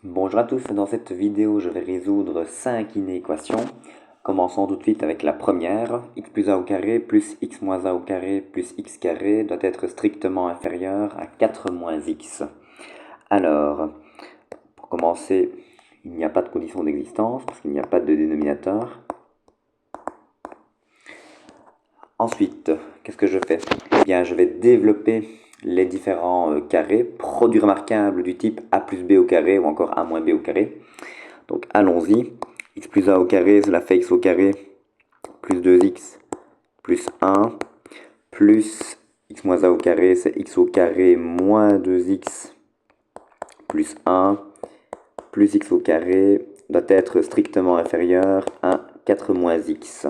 Bonjour à tous, dans cette vidéo je vais résoudre 5 inéquations. Commençons tout de suite avec la première. X plus a au carré plus x moins a au carré plus x carré doit être strictement inférieur à 4 moins x. Alors, pour commencer, il n'y a pas de condition d'existence parce qu'il n'y a pas de dénominateur. Ensuite, qu'est-ce que je fais? Eh bien, je vais développer les différents carrés, produits remarquables du type a plus b au carré ou encore a moins b au carré. Donc allons-y, x plus a au carré, cela fait x au carré plus 2x plus 1, plus x moins a au carré, c'est x au carré moins 2x plus 1, plus x au carré doit être strictement inférieur à 4 moins x.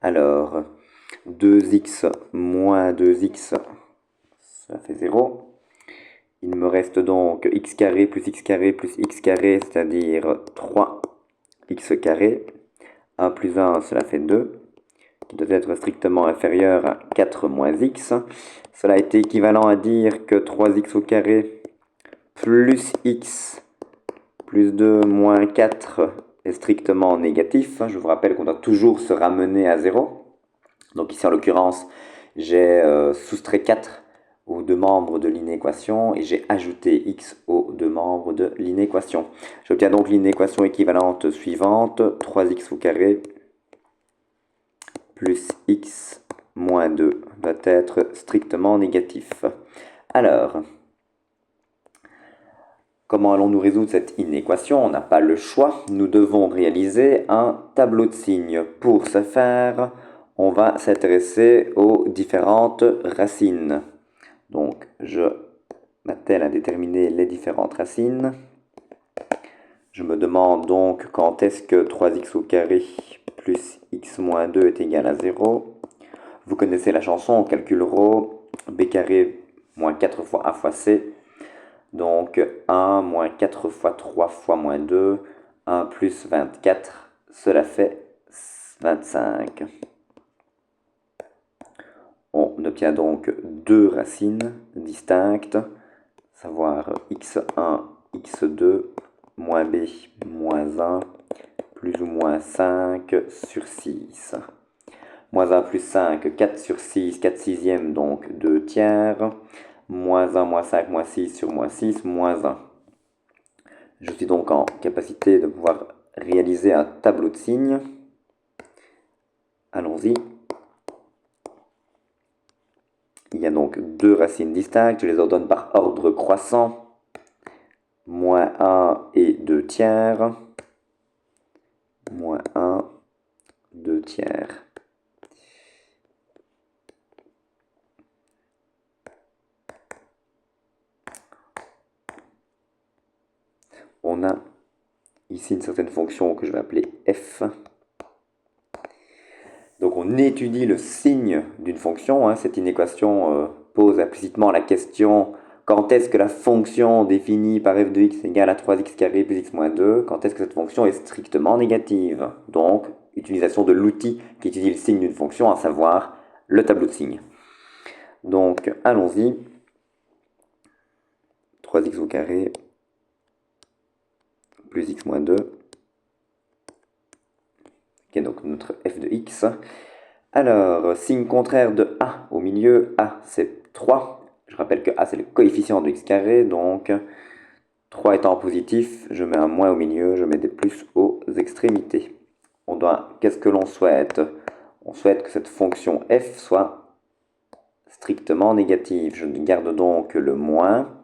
Alors, 2x moins 2x, ça fait 0. Il me reste donc x carré plus x carré plus x carré, c'est-à-dire 3x carré. 1 plus 1, cela fait 2, qui doit être strictement inférieur à 4 moins x. Cela est équivalent à dire que 3x au carré plus x plus 2 moins 4 est strictement négatif. Je vous rappelle qu'on doit toujours se ramener à 0. Donc ici, en l'occurrence, j'ai soustrait 4 aux deux membres de l'inéquation et j'ai ajouté x aux deux membres de l'inéquation. J'obtiens donc l'inéquation équivalente suivante, 3x au carré plus x moins 2 doit être strictement négatif. Alors, comment allons-nous résoudre cette inéquation? On n'a pas le choix, nous devons réaliser un tableau de signes. Pour ce faire, on va s'intéresser aux différentes racines. Donc, je m'attelle à déterminer les différentes racines. Je me demande donc quand est-ce que 3x au carré plus x moins 2 est égal à 0. Vous connaissez la chanson, calcul ρ, b carré moins 4 fois a fois c. Donc 1 moins 4 fois 3 fois moins 2, 1 plus 24, cela fait 25. On obtient donc deux racines distinctes, savoir x1, x2, moins b, moins 1, plus ou moins 5 sur 6. Moins 1 plus 5, 4 sur 6, 4 sixièmes, donc 2 tiers. Moins 1, moins 5, moins 6 sur moins 6, moins 1. Je suis donc en capacité de pouvoir réaliser un tableau de signes. Allons-y. Il y a donc deux racines distinctes, je les ordonne par ordre croissant. Moins 1 et 2 tiers. Moins 1, 2 tiers. On a ici une certaine fonction que je vais appeler f. Donc on étudie le signe d'une fonction. Cette inéquation pose implicitement la question quand est-ce que la fonction définie par f de x égale à 3x carré plus x moins 2, quand est-ce que cette fonction est strictement négative. Donc utilisation de l'outil qui étudie le signe d'une fonction, à savoir le tableau de signes. Donc allons-y. 3x au carré plus x moins 2. Ok, donc notre f de x. Alors, signe contraire de a au milieu, a c'est 3. Je rappelle que a c'est le coefficient de x carré, donc 3 étant positif, je mets un moins au milieu, je mets des plus aux extrémités. Qu'est-ce que l'on souhaite? On souhaite que cette fonction f soit strictement négative. Je garde donc le moins,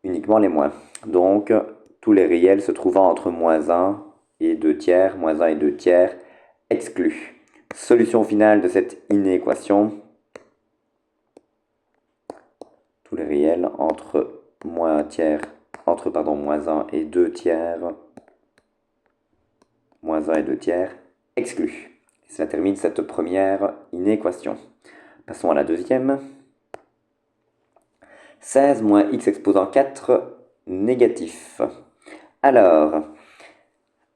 uniquement les moins. Donc, tous les réels se trouvant entre moins 1 et 2 tiers, moins 1 et 2 tiers, exclus. Solution finale de cette inéquation. Tous les réels entre moins 1 et 2 tiers, moins 1 et 2 tiers, exclus. Cela termine cette première inéquation. Passons à la deuxième. 16 moins x exposant 4 négatif. Alors,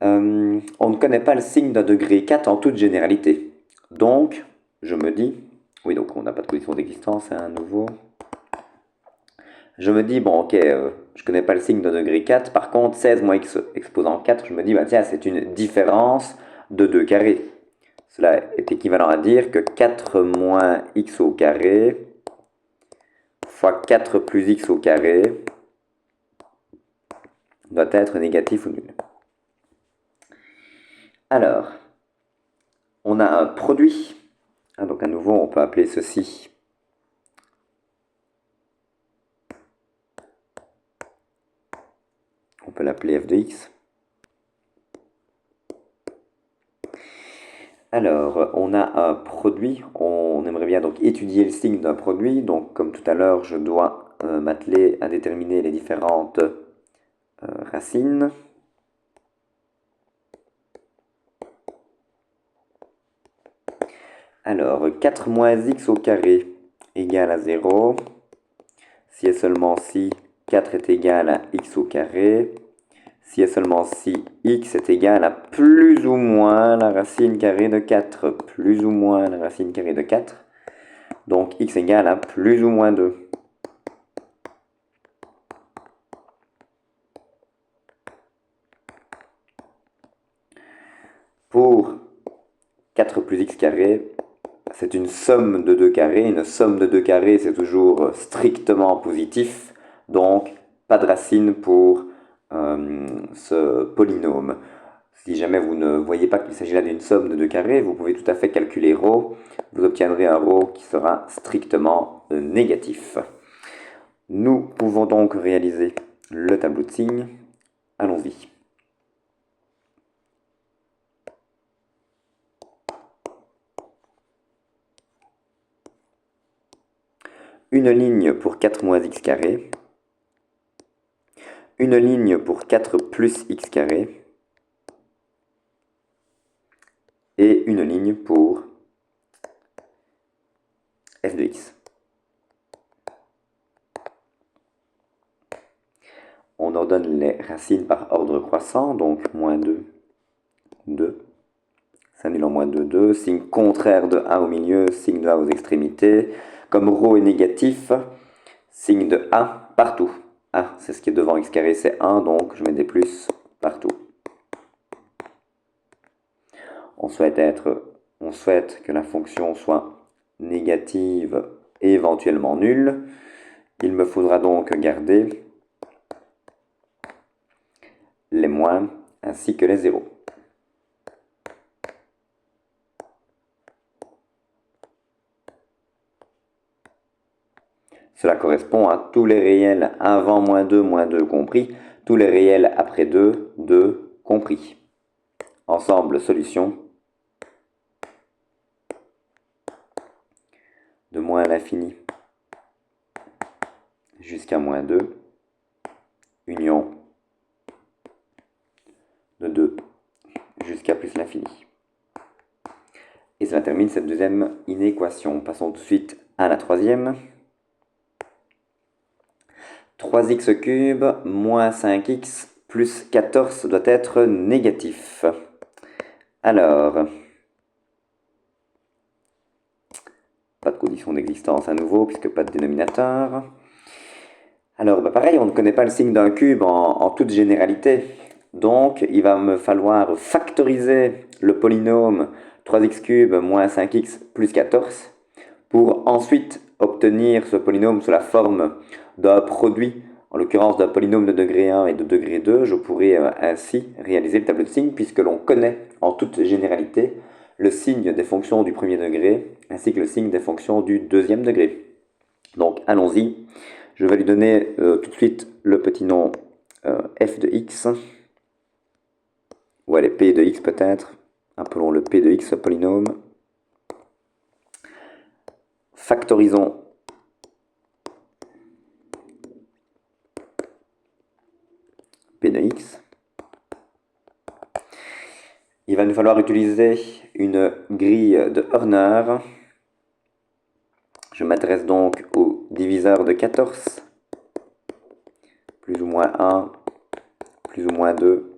on ne connaît pas le signe d'un degré 4 en toute généralité. Donc, je me dis, oui, donc on n'a pas de condition d'existence à nouveau. Je me dis, bon, ok, je connais pas le signe de degré 4. Par contre, 16 moins x exposant 4, je me dis, bah tiens, c'est une différence de 2 carrés. Cela est équivalent à dire que 4 moins x au carré fois 4 plus x au carré doit être négatif ou nul. Alors, on a un produit. Donc à nouveau, on peut appeler ceci on peut l'appeler f de x. Alors, on a un produit, on aimerait bien donc étudier le signe d'un produit. Donc, comme tout à l'heure, je dois m'atteler à déterminer les différentes racines. Alors, 4 moins x au carré égale à 0. Si et seulement si 4 est égal à x au carré, si et seulement si x est égal à plus ou moins la racine carrée de 4, plus ou moins la racine carrée de 4, donc x égale à plus ou moins 2. Pour 4 plus x carré, c'est une somme de 2 carrés. Une somme de 2 carrés, c'est toujours strictement positif, donc pas de racine pour ce polynôme. Si jamais vous ne voyez pas qu'il s'agit là d'une somme de 2 carrés, vous pouvez tout à fait calculer ρ. Vous obtiendrez un ρ qui sera strictement négatif. Nous pouvons donc réaliser le tableau de signes. Allons-y. Une ligne pour 4 moins x carré. Une ligne pour 4 plus x carré. Et une ligne pour f de x. On ordonne les racines par ordre croissant, donc moins 2, 2. S'annule en moins 2, 2. Signe contraire de 1 au milieu, signe de 1 aux extrémités. Comme ρ est négatif, signe de 1 partout. Ah, c'est ce qui est devant x carré, c'est 1, donc je mets des plus partout. On souhaite que la fonction soit négative et éventuellement nulle. Il me faudra donc garder les moins ainsi que les zéros. Cela correspond à tous les réels avant moins 2 compris, tous les réels après 2, 2 compris. Ensemble, solution de moins à l'infini jusqu'à moins 2, union de 2 jusqu'à plus l'infini. Et cela termine cette deuxième inéquation. Passons tout de suite à la troisième. 3x cube moins 5x plus 14 doit être négatif. Alors, pas de condition d'existence à nouveau, puisque pas de dénominateur. Alors, pareil, on ne connaît pas le signe d'un cube en toute généralité. Donc, il va me falloir factoriser le polynôme 3x cube moins 5x plus 14 pour ensuite obtenir ce polynôme sous la forme d'un produit, en l'occurrence d'un polynôme de degré 1 et de degré 2. Je pourrais ainsi réaliser le tableau de signes puisque l'on connaît en toute généralité le signe des fonctions du premier degré ainsi que le signe des fonctions du deuxième degré. Donc allons-y, je vais lui donner tout de suite le petit nom f de x, ou allez, p de x peut-être, appelons le p de x ce polynôme. Factorisons p de x. Il va nous falloir utiliser une grille de Horner. Je m'adresse donc au diviseur de 14, plus ou moins 1, plus ou moins 2,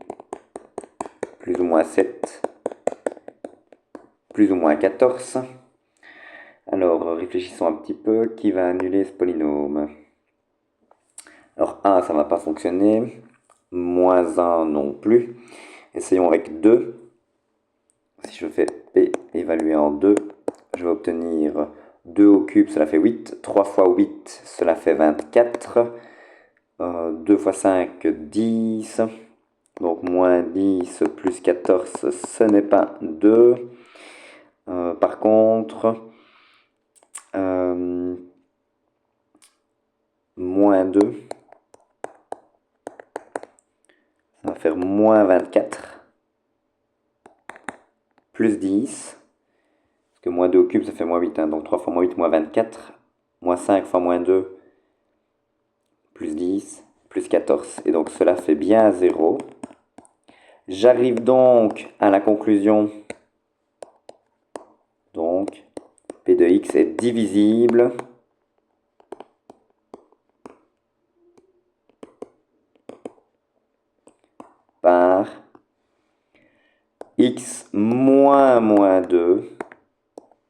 plus ou moins 7, plus ou moins 14. Alors réfléchissons un petit peu, qui va annuler ce polynôme? 1, ça ne va pas fonctionner. Moins 1 non plus. Essayons avec 2. Si je fais P évalué en 2, je vais obtenir 2 au cube, cela fait 8. 3 fois 8, cela fait 24. 2 fois 5, 10. Donc moins 10 plus 14, ce n'est pas 2. Par contre, moins 2, ça va faire moins 24. Plus 10. Parce que moins 2 au cube, ça fait moins 8. Hein, donc 3 fois moins 8, moins 24. Moins 5 fois moins 2, plus 10, plus 14. Et donc cela fait bien 0. J'arrive donc à la conclusion. Donc, P de x est divisible par x moins moins 2,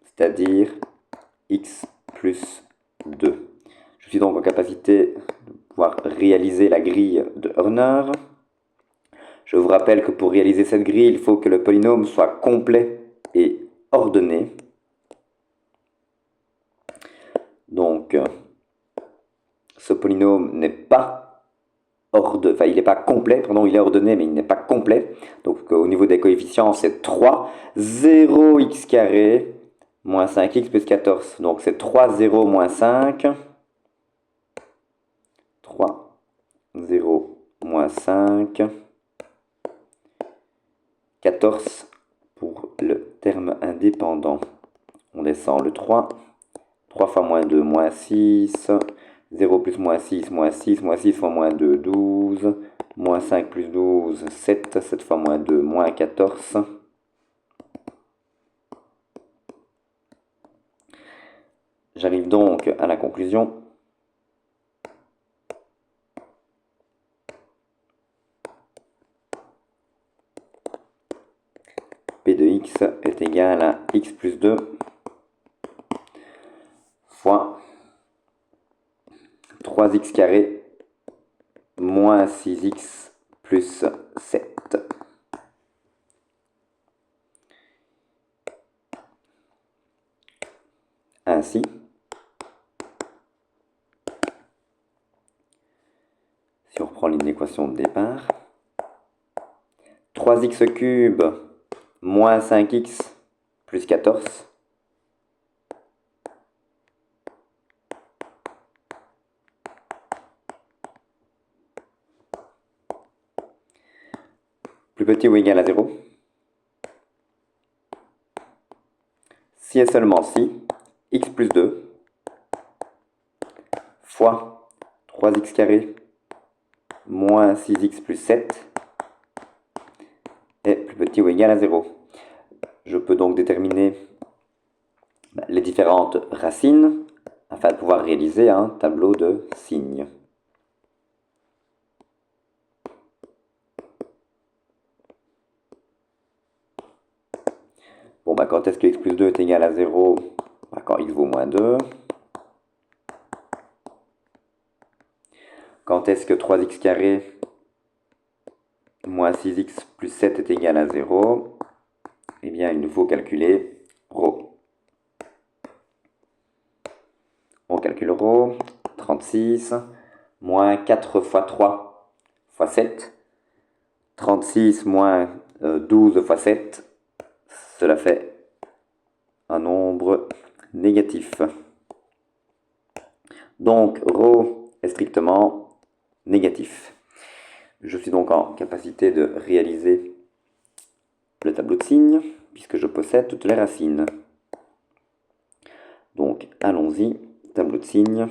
c'est-à-dire x plus 2. Je suis donc en capacité de pouvoir réaliser la grille de Horner. Je vous rappelle que pour réaliser cette grille, il faut que le polynôme soit complet et ordonné. Donc, ce polynôme n'est pas il n'est pas complet, pardon, il est ordonné, mais il n'est pas complet. Donc, au niveau des coefficients, c'est 3, 0x carré, moins 5x plus 14. Donc, c'est 3, 0, moins 5. 3, 0, moins 5. 14 pour le terme indépendant. On descend le 3. 3 fois moins 2, moins 6. 0 plus moins 6, moins 6. Moins 6 fois moins 2, 12. Moins 5 plus 12, 7. 7 fois moins 2, moins 14. J'arrive donc à la conclusion. P de x est égal à x plus 2 fois 3x carré moins 6x plus 7. Ainsi, si on reprend l'équation de départ, 3x cube moins 5x plus 14 plus petit ou égal à 0. Si et seulement si, x plus 2 fois 3x carré moins 6x plus 7 est plus petit ou égal à 0. Je peux donc déterminer les différentes racines afin de pouvoir réaliser un tableau de signes. Bon, quand est-ce que x plus 2 est égal à 0? Quand x vaut moins 2. Quand est-ce que 3x carré moins 6x plus 7 est égal à 0? Eh bien, il nous faut calculer ρ. On calcule ρ, 36, moins 4 fois 3 fois 7. 36 moins 12 fois 7, cela fait un nombre négatif. Donc, ρ est strictement négatif. Je suis donc en capacité de réaliser le tableau de signes, puisque je possède toutes les racines. Donc, allons-y, tableau de signes.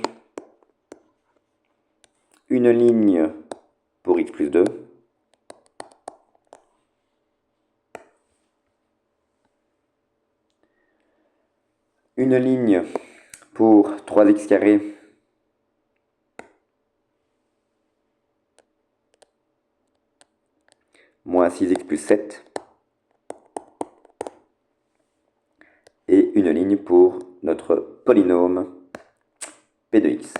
Une ligne pour x plus 2. Une ligne pour 3x carré moins 6x plus 7. Et une ligne pour notre polynôme P de x.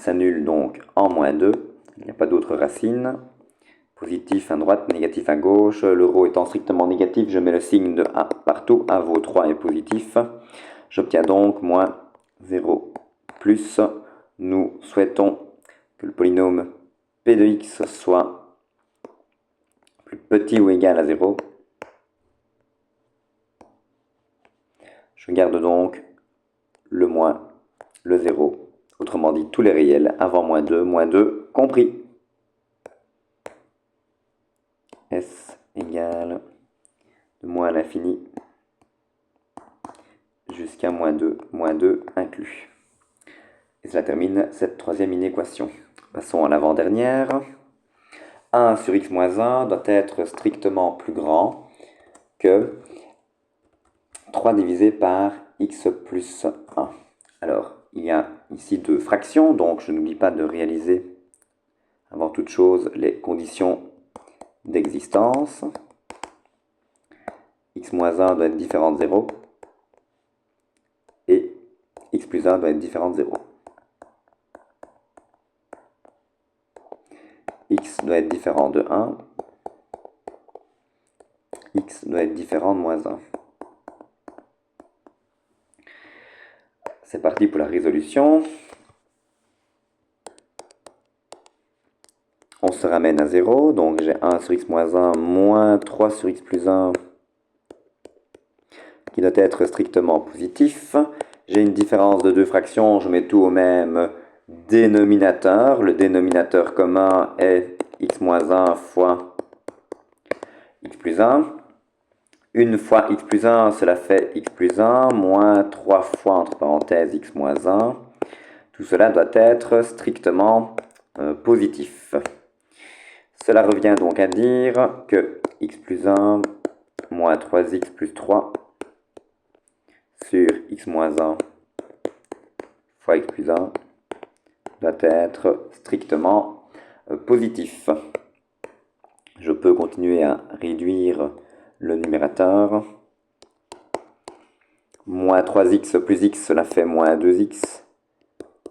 s'annule donc en moins 2. Il n'y a pas d'autre racine. Positif à droite, négatif à gauche. Le rho étant strictement négatif, je mets le signe de 1 partout. 1 vaut 3 est positif. J'obtiens donc moins 0 plus. Nous souhaitons que le polynôme p de x soit plus petit ou égal à 0. Je garde donc le moins, le 0. Autrement dit, tous les réels avant moins 2 compris. S égale de moins à l'infini jusqu'à moins 2 inclus. Et cela termine cette troisième inéquation. Passons à l'avant-dernière. 1 sur x moins 1 doit être strictement plus grand que 3 divisé par x plus 1. Alors, il y a ici deux fractions, donc je n'oublie pas de réaliser avant toute chose les conditions d'existence. X moins 1 doit être différent de 0 et x plus 1 doit être différent de 0. X doit être différent de 1, x doit être différent de moins 1. C'est parti pour la résolution. On se ramène à 0, donc j'ai 1 sur x moins 1 moins 3 sur x plus 1 qui doit être strictement positif. J'ai une différence de deux fractions, je mets tout au même dénominateur. Le dénominateur commun est x moins 1 fois x plus 1. Une fois x plus 1, cela fait x plus 1, moins 3 fois, entre parenthèses, x moins 1. Tout cela doit être strictement positif. Cela revient donc à dire que x plus 1 moins 3x plus 3 sur x moins 1 fois x plus 1 doit être strictement positif. Je peux continuer à réduire le numérateur. Moins 3x plus x, cela fait moins 2x,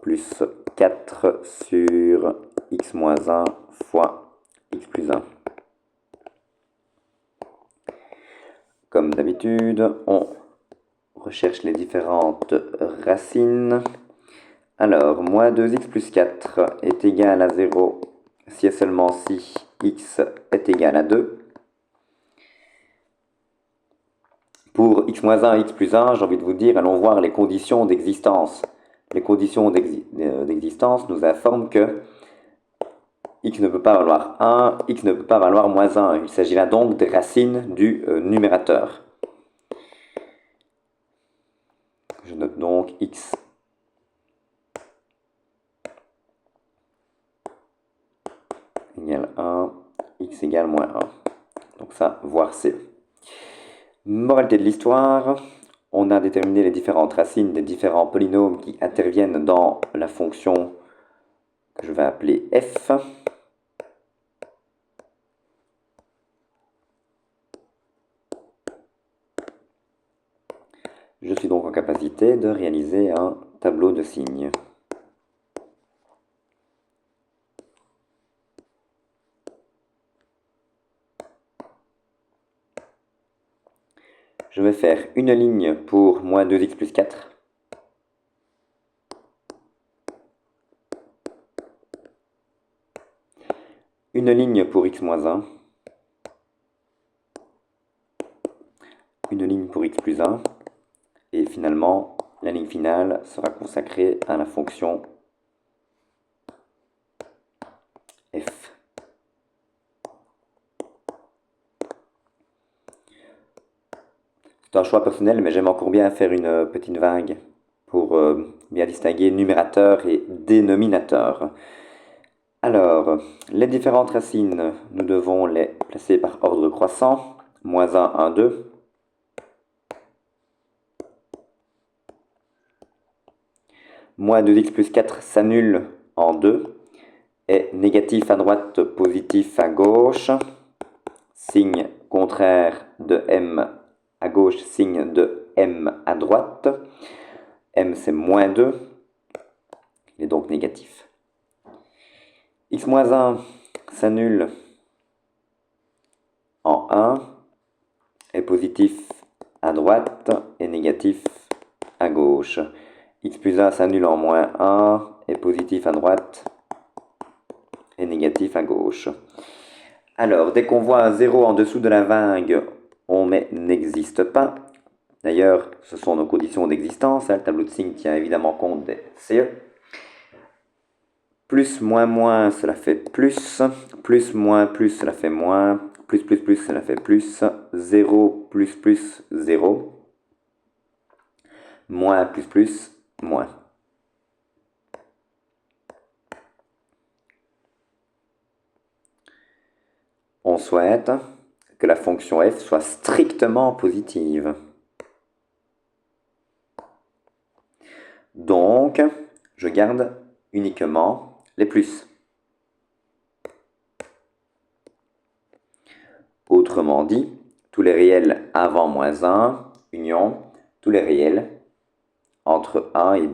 plus 4 sur x moins 1 fois x plus 1. Comme d'habitude, on recherche les différentes racines. Alors, moins 2x plus 4 est égal à 0 si et seulement si x est égal à 2. Pour x moins 1 et x plus 1, j'ai envie de vous dire, allons voir les conditions d'existence. Les conditions d'existence nous informent que x ne peut pas valoir 1, x ne peut pas valoir moins 1. Il s'agit là donc des racines du numérateur. Je note donc x égale 1, x égale moins 1. Donc ça, voire C. Moralité de l'histoire, on a déterminé les différentes racines des différents polynômes qui interviennent dans la fonction que je vais appeler f. Je suis donc en capacité de réaliser un tableau de signes. Je vais faire une ligne pour moins 2x plus 4. Une ligne pour x moins 1. Une ligne pour x plus 1. Et finalement, la ligne finale sera consacrée à la fonction f. C'est un choix personnel, mais j'aime encore bien faire une petite vague pour bien distinguer numérateur et dénominateur. Alors, les différentes racines, nous devons les placer par ordre croissant. Moins 1, 1, 2. Moins 2x plus 4 s'annule en 2. Et négatif à droite, positif à gauche. Signe contraire de m à gauche, signe de m à droite. M c'est moins 2. Il est donc négatif. x moins 1 s'annule en 1, est positif à droite et négatif à gauche. X plus 1 s'annule en moins 1, est positif à droite et négatif à gauche. Alors, dès qu'on voit un 0 en dessous de la vague, on met n'existe pas. D'ailleurs, ce sont nos conditions d'existence. Le tableau de signes tient évidemment compte des CE. Plus, moins, cela fait plus. Plus, moins, plus, cela fait moins. Plus, cela fait plus. 0, plus, 0. Moins, plus, moins. On souhaite que la fonction f soit strictement positive. Donc, je garde uniquement les plus. Autrement dit, tous les réels avant moins 1, union, tous les réels entre 1 et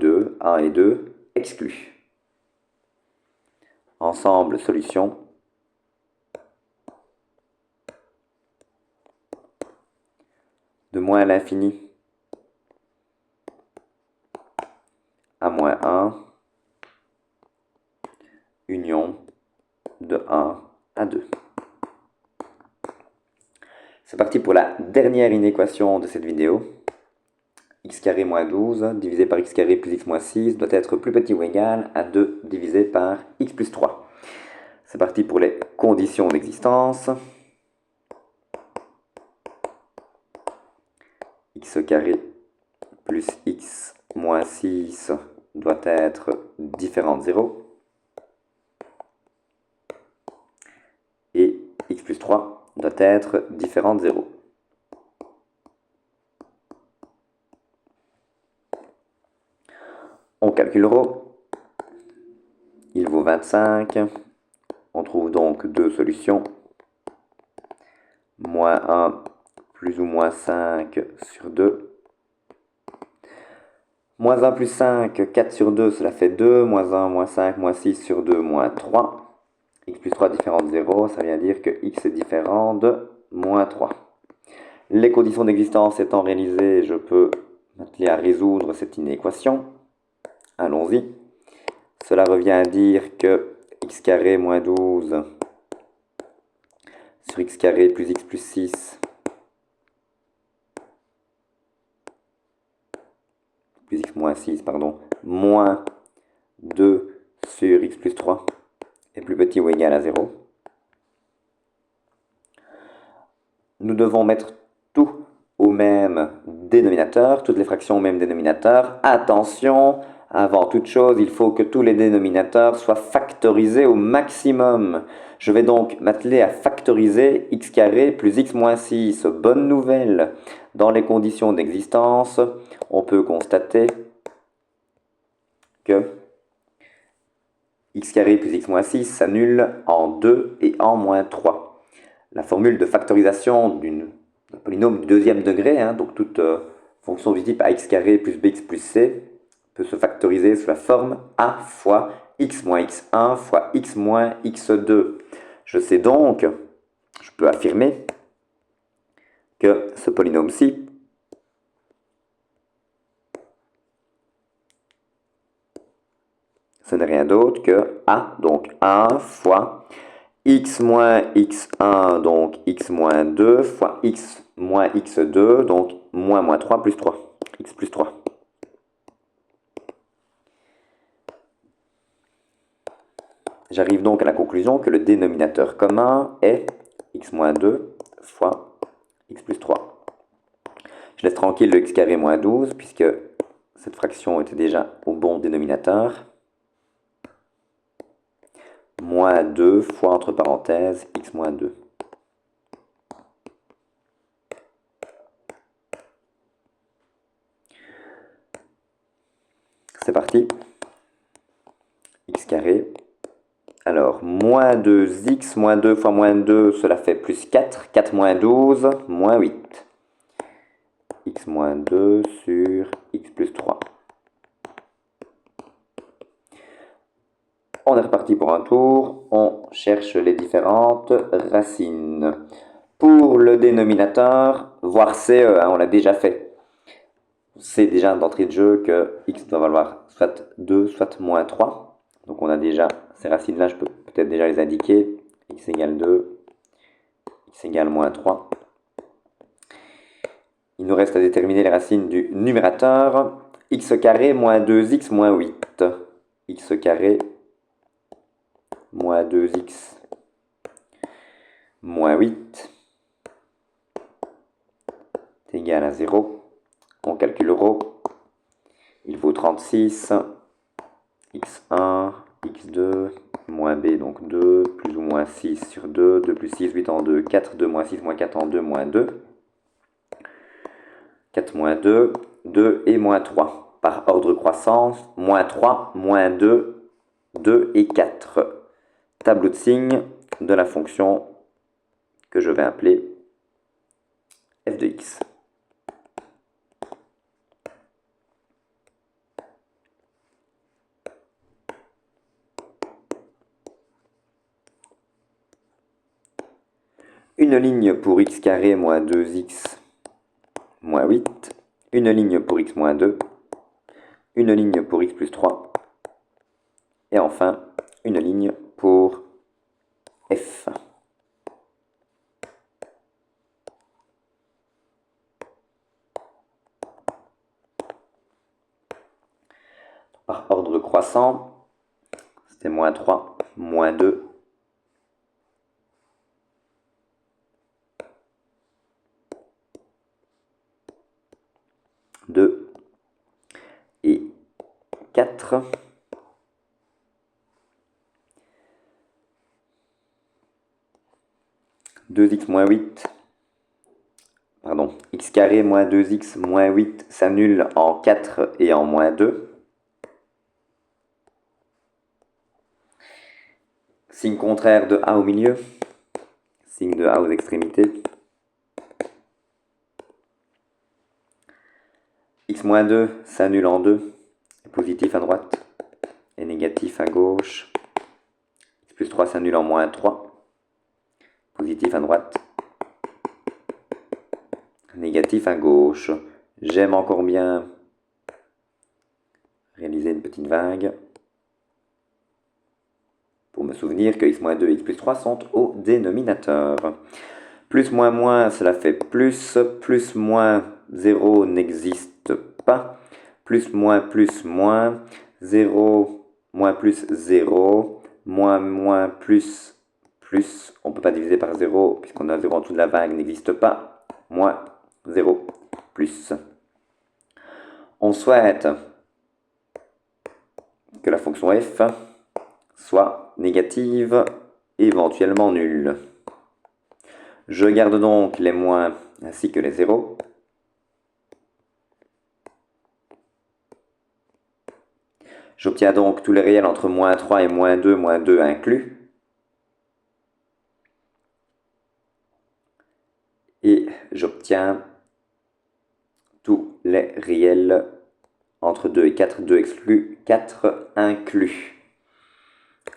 2, exclus. Ensemble, solution. De moins à l'infini à moins 1, union de 1 à 2. C'est parti pour la dernière inéquation de cette vidéo. X carré moins 12 divisé par x carré plus x moins 6 doit être plus petit ou égal à 2 divisé par x plus 3. C'est parti pour les conditions d'existence. X carré plus x moins 6 doit être différent de 0. Et x plus 3 doit être différent de 0. On calcule ρ. Il vaut 25. On trouve donc deux solutions. Moins 1 plus ou moins 5 sur 2. Moins 1 plus 5, 4 sur 2, cela fait 2. Moins 1, moins 5, moins 6 sur 2, moins 3. X plus 3 différent de 0, ça vient dire que x est différent de moins 3. Les conditions d'existence étant réalisées, je peux m'atteler à résoudre cette inéquation. Allons-y. Cela revient à dire que x carré moins 12 sur x carré plus x plus 6 plus x moins 6, pardon, moins 2 sur x plus 3 est plus petit ou égal à 0. Nous devons mettre tout au même dénominateur, toutes les fractions au même dénominateur. Attention, avant toute chose, il faut que tous les dénominateurs soient factorisés au maximum. Je vais donc m'atteler à factoriser x carré plus x moins 6. Bonne nouvelle, dans les conditions d'existence, on peut constater que x carré plus x moins 6 s'annule en 2 et en moins 3. La formule de factorisation d'un polynôme du deuxième degré, donc toute fonction du type ax carré plus bx plus c, peut se factoriser sous la forme a fois x moins x1 fois x moins x2. Je sais donc, je peux affirmer que ce polynôme-ci ce n'est rien d'autre que a, donc 1 fois x moins x1, donc x moins 2, fois x moins x2, donc moins 3 plus 3, x plus 3. J'arrive donc à la conclusion que le dénominateur commun est x moins 2 fois x plus 3. Je laisse tranquille le x carré moins 12, puisque cette fraction était déjà au bon dénominateur. Moins 2 fois, entre parenthèses, x moins 2. C'est parti. X carré. Alors, moins 2x, moins 2 fois moins 2, cela fait plus 4. 4 moins 12, moins 8. X moins 2 sur x plus 3. on est reparti pour un tour. On cherche les différentes racines. Pour le dénominateur, voire CE, on l'a déjà fait. C'est déjà d'entrée de jeu que x doit valoir soit 2, soit moins 3. Donc on a déjà ces racines-là, je peux peut-être déjà les indiquer. X égale 2, x égale moins 3. Il nous reste à déterminer les racines du numérateur. X carré moins 2x moins 8. X carré moins 2x moins 8 est égal à 0. On calcule rho. Il vaut 36. x1, x2, moins b, donc 2, plus ou moins 6 sur 2. 2 plus 6, 8 en 2, 4, 2 moins 6, moins 4 en 2, moins 2. 4 moins 2, 2 et moins 3. Par ordre croissant, moins 3, moins 2, 2 et 4. Tableau de signes de la fonction que je vais appeler f de x. Une ligne pour x carré moins 2x moins 8. Une ligne pour x moins 2. Une ligne pour x plus 3. Et enfin, une ligne pour f. Par ordre croissant, c'était moins 3, moins 2, 2 et 4. X moins 8, pardon, x carré moins 2x moins 8 s'annule en 4 et en moins 2. Signe contraire de A au milieu, signe de A aux extrémités. X moins 2 s'annule en 2, positif à droite et négatif à gauche. X plus 3 s'annule en moins 3, positif à droite, négatif à gauche. J'aime encore bien réaliser une petite vague pour me souvenir que x moins 2 et x plus 3 sont au dénominateur. Plus moins moins, cela fait plus. Plus moins 0 n'existe pas. Plus, 0, moins plus 0. Moins plus, plus. On ne peut pas diviser par 0 puisqu'on a 0 en dessous de la vague, n'existe pas. Moins 0, plus. On souhaite que la fonction f soit négative, éventuellement nulle. Je garde donc les moins ainsi que les zéros. J'obtiens donc tous les réels entre moins 3 et moins 2 inclus. Et j'obtiens tous les réels entre 2 et 4, 2 exclus, 4 inclus.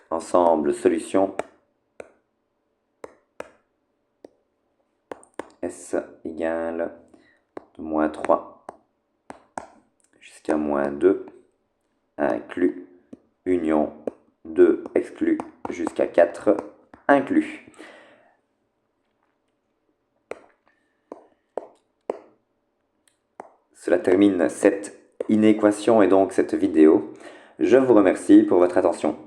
Ensemble, solution S égale de moins 3 jusqu'à moins 2 inclus, union 2 exclus jusqu'à 4 inclus. Cela termine cette inéquation et donc cette vidéo. Je vous remercie pour votre attention.